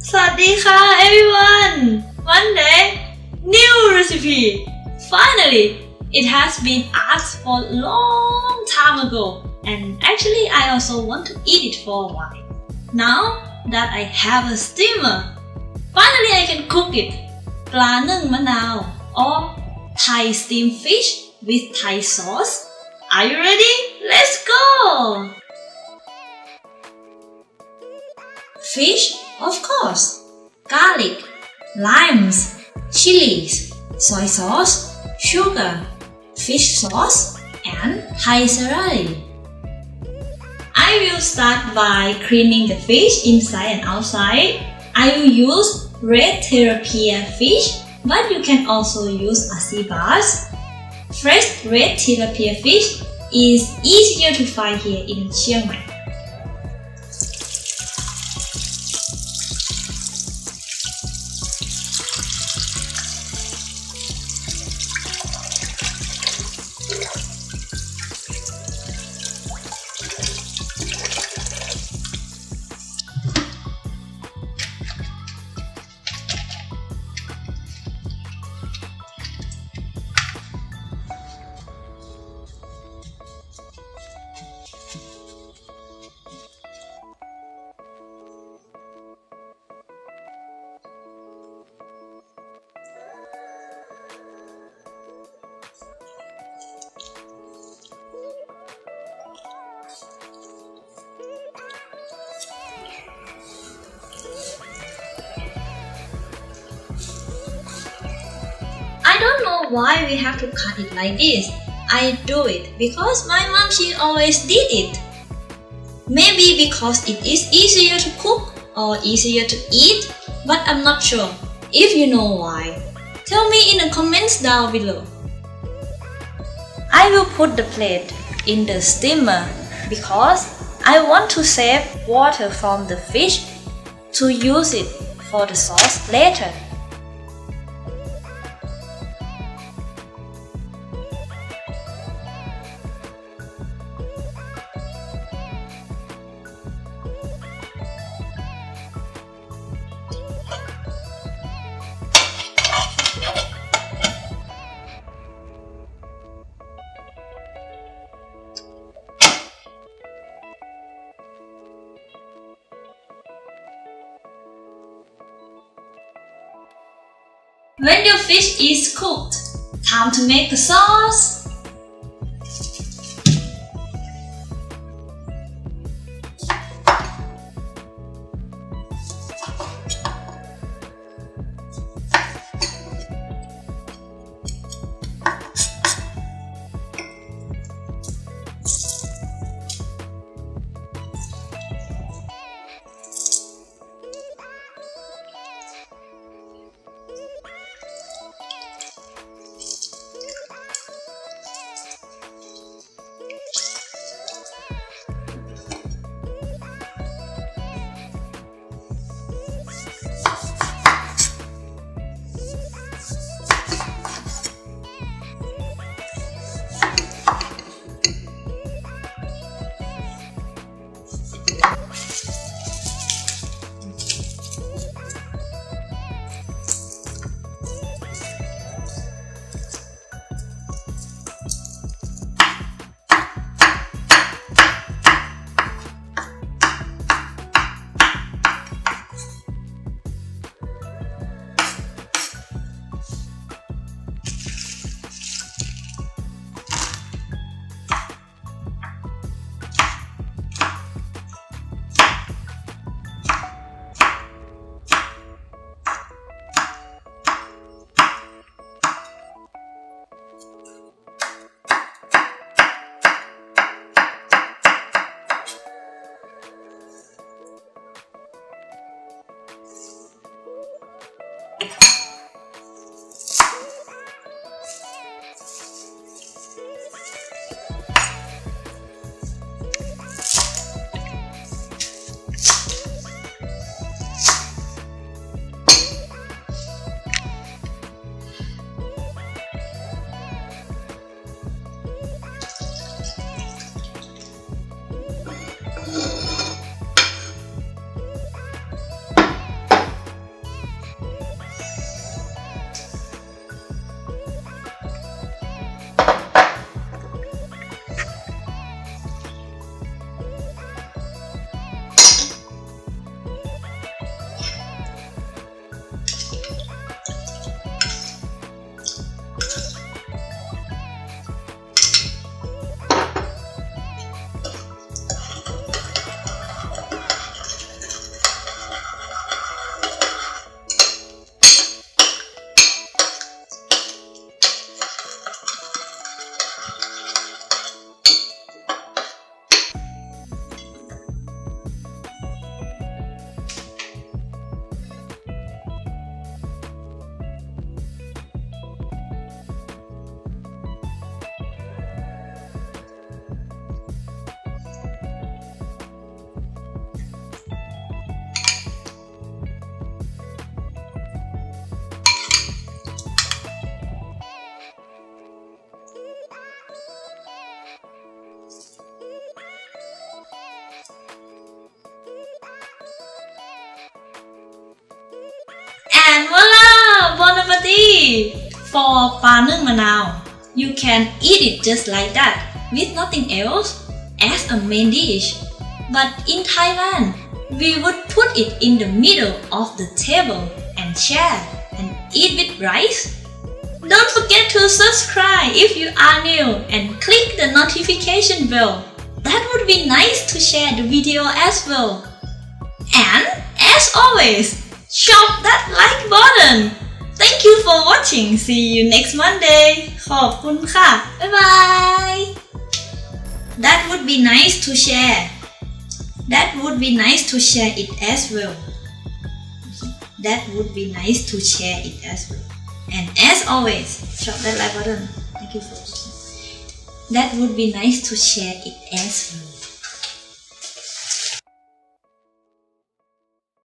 สวัสดีค่ะ everyone Monday new recipe finally it has been asked for a long time ago and actually I also want to eat it for a while now that I have a steamer finally I can cook it Pla Neung Manao or Thai steamed fish with Thai sauce are you ready let's go Fish, of course, garlic, limes, chilies, soy sauce, sugar, fish sauce, and Thai celery. I will start by cleaning the fish inside and outside. I will use red Tilapia fish, but you can also use sea bass. Fresh red Tilapia fish is easier to find here in Chiang Mai. I don't know why we have to cut it like this. I do it because my mom she always did it. Maybe because it is easier to cook or easier to eat, but I'm not sure. If you know why, tell me in the comments down below. I will put the plate in the steamer because I want to save water from the fish to use it for the sauce later. When your fish is cooked, time to make the sauce. recipe for ปลานึ่งมะนาว You can eat it just like that with nothing else as a main dish. But in Thailand, we would put it in the middle of the table and share and eat with rice. Don't forget to subscribe if you are new and click the notification bell. That would be nice to share the video as well. And as always, chop that like button. Thank you for watching. See you next Monday. ขอบคุณค่ะ Bye bye. That would be nice to share. That would be nice to share it as well. That would be nice to share it as well. And as always, chop that like button. Thank you for watching. That would be nice to share it as well.